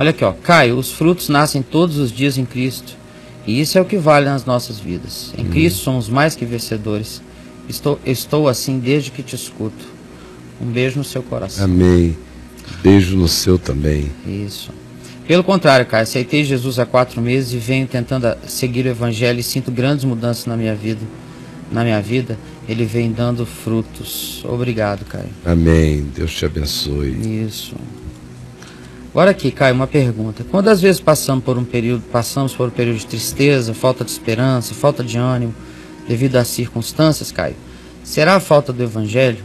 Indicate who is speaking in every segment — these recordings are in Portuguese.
Speaker 1: Olha aqui, ó. Caio, os frutos nascem todos os dias em Cristo. E isso é o que vale nas nossas vidas. Em Cristo somos mais que vencedores. Estou assim desde que te escuto. Um beijo no seu coração.
Speaker 2: Amém. Beijo no seu também.
Speaker 1: Isso. Pelo contrário, Caio, aceitei Jesus há 4 meses e venho tentando seguir o Evangelho e sinto grandes mudanças na minha vida. Ele vem dando frutos. Obrigado, Caio.
Speaker 2: Amém. Deus te abençoe.
Speaker 1: Isso. Agora aqui, Caio, uma pergunta. Quando às vezes passamos por um período de tristeza, falta de esperança, falta de ânimo, devido às circunstâncias, Caio, será a falta do Evangelho?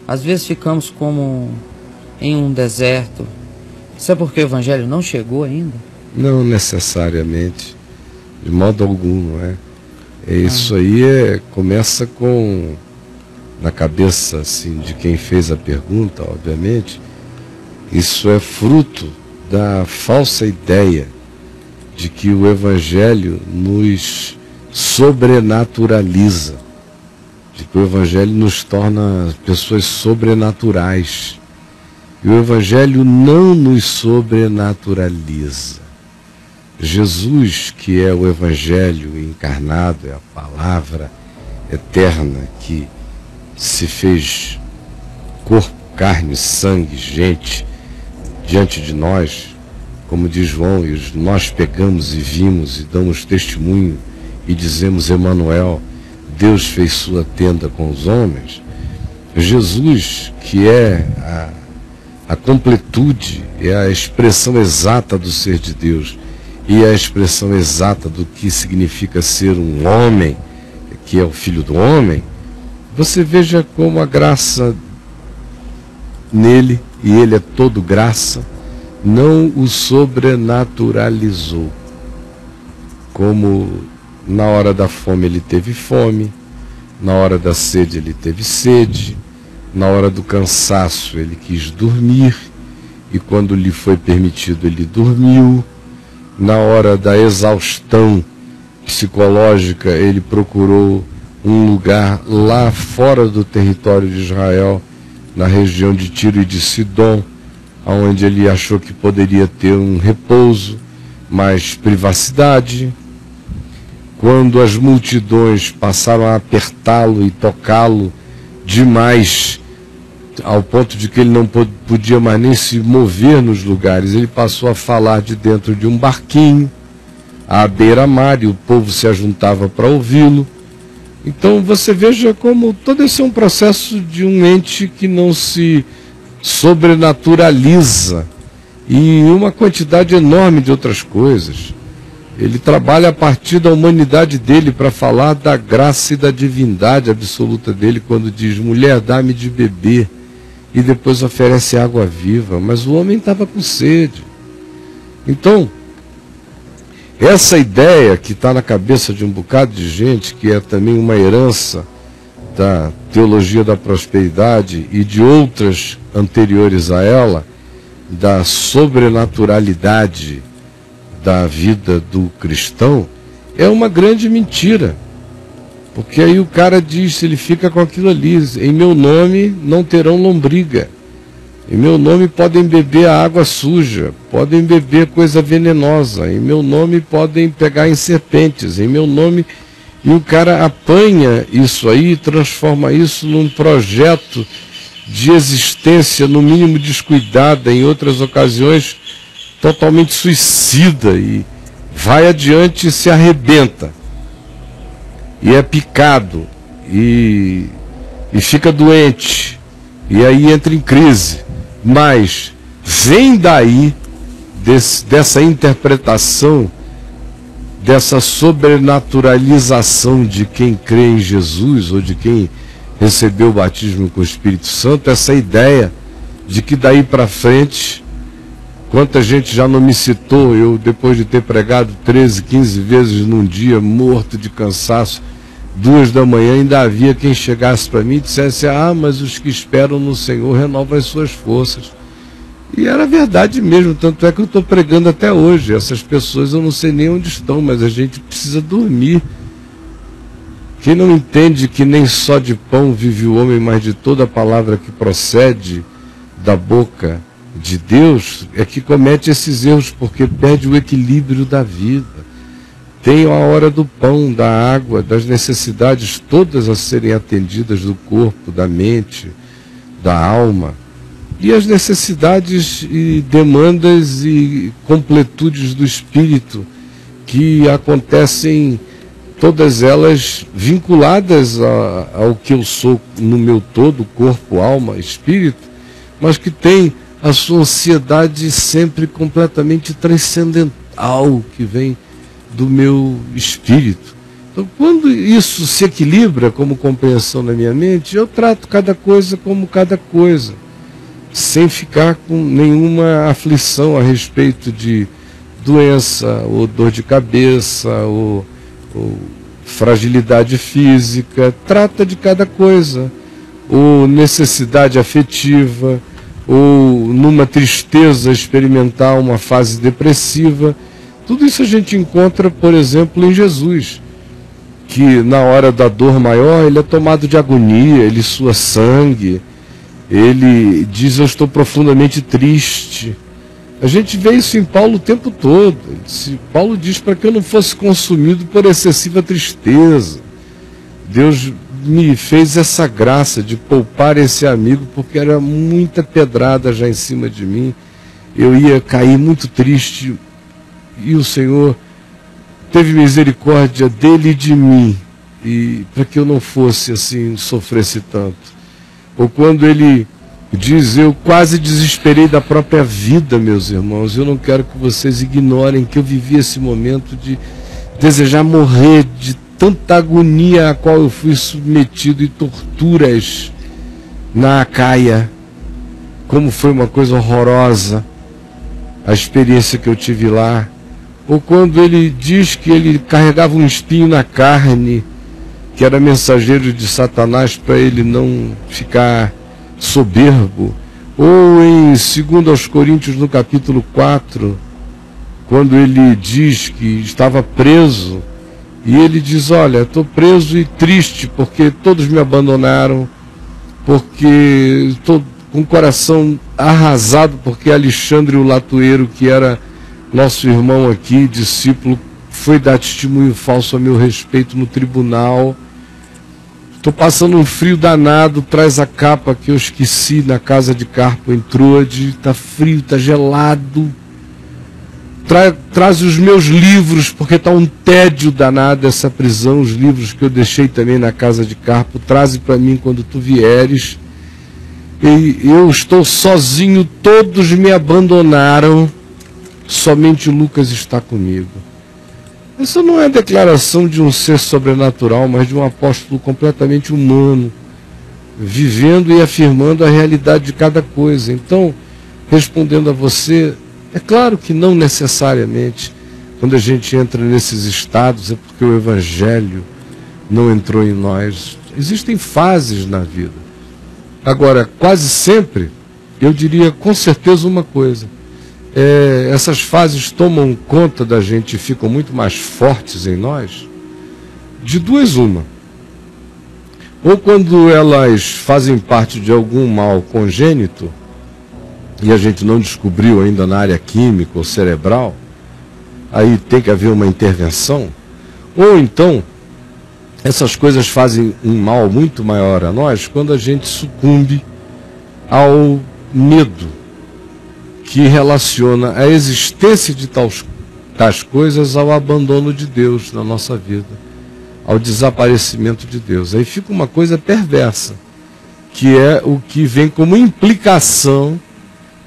Speaker 1: Às vezes ficamos como em um deserto. Isso é porque o Evangelho não chegou ainda?
Speaker 2: Não necessariamente, de modo algum, não é? Isso aí começa com, na cabeça assim, de quem fez a pergunta, obviamente, isso é fruto da falsa ideia de que o Evangelho nos sobrenaturaliza, de que o Evangelho nos torna pessoas sobrenaturais. E o Evangelho não nos sobrenaturaliza. Jesus, que é o Evangelho encarnado, é a palavra eterna que se fez corpo, carne, sangue, gente, diante de nós, como diz João, e nós pegamos e vimos e damos testemunho e dizemos: Emanuel, Deus fez sua tenda com os homens. Jesus, que é a completude, é a expressão exata do ser de Deus e a expressão exata do que significa ser um homem, que é o Filho do Homem. Você veja como a graça nele, e ele é todo graça, não o sobrenaturalizou. Como na hora da fome ele teve fome, na hora da sede ele teve sede, na hora do cansaço ele quis dormir, e quando lhe foi permitido ele dormiu. Na hora da exaustão psicológica ele procurou um lugar lá fora do território de Israel, na região de Tiro e de Sidom, onde ele achou que poderia ter um repouso, mais privacidade. Quando as multidões passaram a apertá-lo e tocá-lo demais, ao ponto de que ele não podia mais nem se mover nos lugares, ele passou a falar de dentro de um barquinho, à beira-mar, e o povo se ajuntava para ouvi-lo. Então você veja como todo esse é um processo de um ente que não se sobrenaturaliza, e uma quantidade enorme de outras coisas. Ele trabalha a partir da humanidade dele para falar da graça e da divindade absoluta dele, quando diz: mulher, dá-me de beber, e depois oferece água viva. Mas o homem estava com sede. Então, essa ideia que está na cabeça de um bocado de gente, que é também uma herança da teologia da prosperidade e de outras anteriores a ela, da sobrenaturalidade da vida do cristão, é uma grande mentira. Porque aí o cara diz, ele fica com aquilo ali: em meu nome não terão lombriga, em meu nome podem beber a água suja, podem beber coisa venenosa, em meu nome podem pegar em serpentes, em meu nome. E o cara apanha isso aí e transforma isso num projeto de existência, no mínimo descuidada, em outras ocasiões totalmente suicida, e vai adiante e se arrebenta, e é picado, e fica doente, e aí entra em crise. Mas vem daí, dessa interpretação, dessa sobrenaturalização de quem crê em Jesus, ou de quem recebeu o batismo com o Espírito Santo, essa ideia de que daí para frente, quanta gente já não me citou, eu depois de ter pregado 13, 15 vezes num dia, morto de cansaço, 2 da manhã, ainda havia quem chegasse para mim e dissesse: ah, mas os que esperam no Senhor renovam as suas forças. E era verdade mesmo, tanto é que eu estou pregando até hoje. Essas pessoas eu não sei nem onde estão, mas a gente precisa dormir. Quem não entende que nem só de pão vive o homem, mas de toda a palavra que procede da boca de Deus é que comete esses erros, porque perde o equilíbrio da vida. Tem a hora do pão, da água, das necessidades todas a serem atendidas do corpo, da mente, da alma. E as necessidades e demandas e completudes do espírito, que acontecem todas elas vinculadas ao que eu sou no meu todo, corpo, alma, espírito, mas que tem a sua ansiedade sempre completamente transcendental, que vem do meu espírito. Então, quando isso se equilibra como compreensão na minha mente, eu trato cada coisa como cada coisa, sem ficar com nenhuma aflição a respeito de doença, ou dor de cabeça, ou fragilidade física. Trata de cada coisa, ou necessidade afetiva, ou numa tristeza experimentar uma fase depressiva. Tudo isso a gente encontra, por exemplo, em Jesus, que na hora da dor maior ele é tomado de agonia, ele sua sangue, ele diz: eu estou profundamente triste. A gente vê isso em Paulo o tempo todo. Paulo diz para que eu não fosse consumido por excessiva tristeza. Deus me fez essa graça de poupar esse amigo, porque era muita pedrada já em cima de mim. Eu ia cair muito triste, e o Senhor teve misericórdia dele e de mim, e para que eu não fosse assim, sofresse tanto. Ou quando ele diz: eu quase desesperei da própria vida, meus irmãos. Eu não quero que vocês ignorem que eu vivi esse momento de desejar morrer, de tanta agonia a qual eu fui submetido, e torturas na Acaia. Como foi uma coisa horrorosa a experiência que eu tive lá. Ou quando ele diz que ele carregava um espinho na carne, que era mensageiro de Satanás, para ele não ficar soberbo. Ou em 2 Coríntios, no capítulo 4, quando ele diz que estava preso, e ele diz: olha, estou preso e triste, porque todos me abandonaram, porque estou com o coração arrasado, porque Alexandre o Latueiro, que era nosso irmão aqui, discípulo, foi dar testemunho falso a meu respeito no tribunal. Estou passando um frio danado, traz a capa que eu esqueci na casa de Carpo em Troade, está frio, está gelado. Traz os meus livros, porque está um tédio danado essa prisão, os livros que eu deixei também na casa de Carpo, traze para mim quando tu vieres. E eu estou sozinho, todos me abandonaram, somente Lucas está comigo. Isso não é a declaração de um ser sobrenatural, mas de um apóstolo completamente humano, vivendo e afirmando a realidade de cada coisa. Então, respondendo a você, é claro que não necessariamente, quando a gente entra nesses estados, é porque o Evangelho não entrou em nós. Existem fases na vida. Agora, quase sempre, eu diria com certeza uma coisa: essas fases tomam conta da gente e ficam muito mais fortes em nós, de duas uma. Ou quando elas fazem parte de algum mal congênito, e a gente não descobriu ainda na área química ou cerebral, aí tem que haver uma intervenção. Ou então, essas coisas fazem um mal muito maior a nós quando a gente sucumbe ao medo, que relaciona a existência de tais coisas ao abandono de Deus na nossa vida, ao desaparecimento de Deus. Aí fica uma coisa perversa, que é o que vem como implicação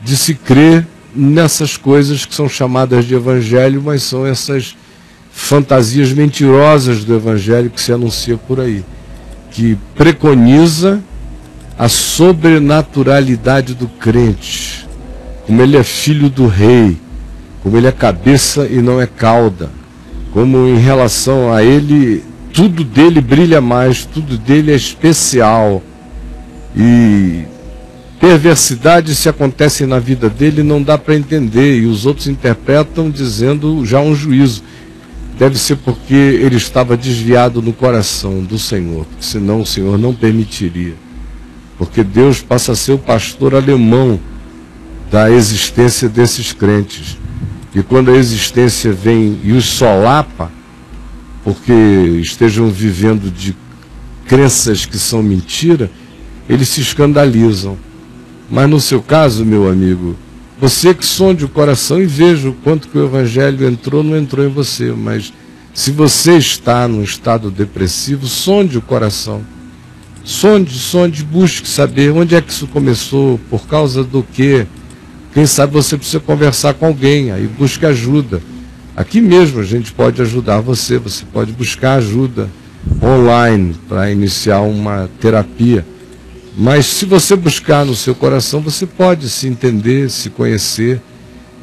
Speaker 2: de se crer nessas coisas que são chamadas de Evangelho, mas são essas fantasias mentirosas do Evangelho que se anuncia por aí, que preconiza a sobrenaturalidade do crente, como ele é filho do rei, como ele é cabeça e não é cauda, como em relação a ele, tudo dele brilha mais, tudo dele é especial, e perversidades se acontecem na vida dele não dá para entender, e os outros interpretam dizendo já um juízo. Deve ser porque ele estava desviado no coração do Senhor, senão o Senhor não permitiria. Porque Deus passa a ser o pastor alemão da existência desses crentes. E quando a existência vem e os solapa, porque estejam vivendo de crenças que são mentira, eles se escandalizam. Mas no seu caso, meu amigo, você que sonde o coração e veja o quanto que o Evangelho entrou, não entrou em você, mas se você está num estado depressivo, sonde o coração. Sonde, busque saber onde é que isso começou, por causa do quê. Quem sabe você precisa conversar com alguém, aí busque ajuda. Aqui mesmo a gente pode ajudar você pode buscar ajuda online para iniciar uma terapia. Mas se você buscar no seu coração, você pode se entender, se conhecer.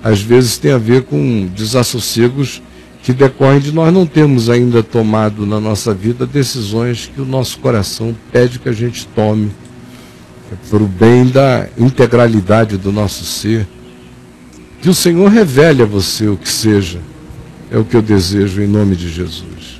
Speaker 2: Às vezes tem a ver com desassossegos que decorrem de nós não termos ainda tomado na nossa vida decisões que o nosso coração pede que a gente tome, para o bem da integralidade do nosso ser. Que o Senhor revele a você o que seja. É o que eu desejo em nome de Jesus.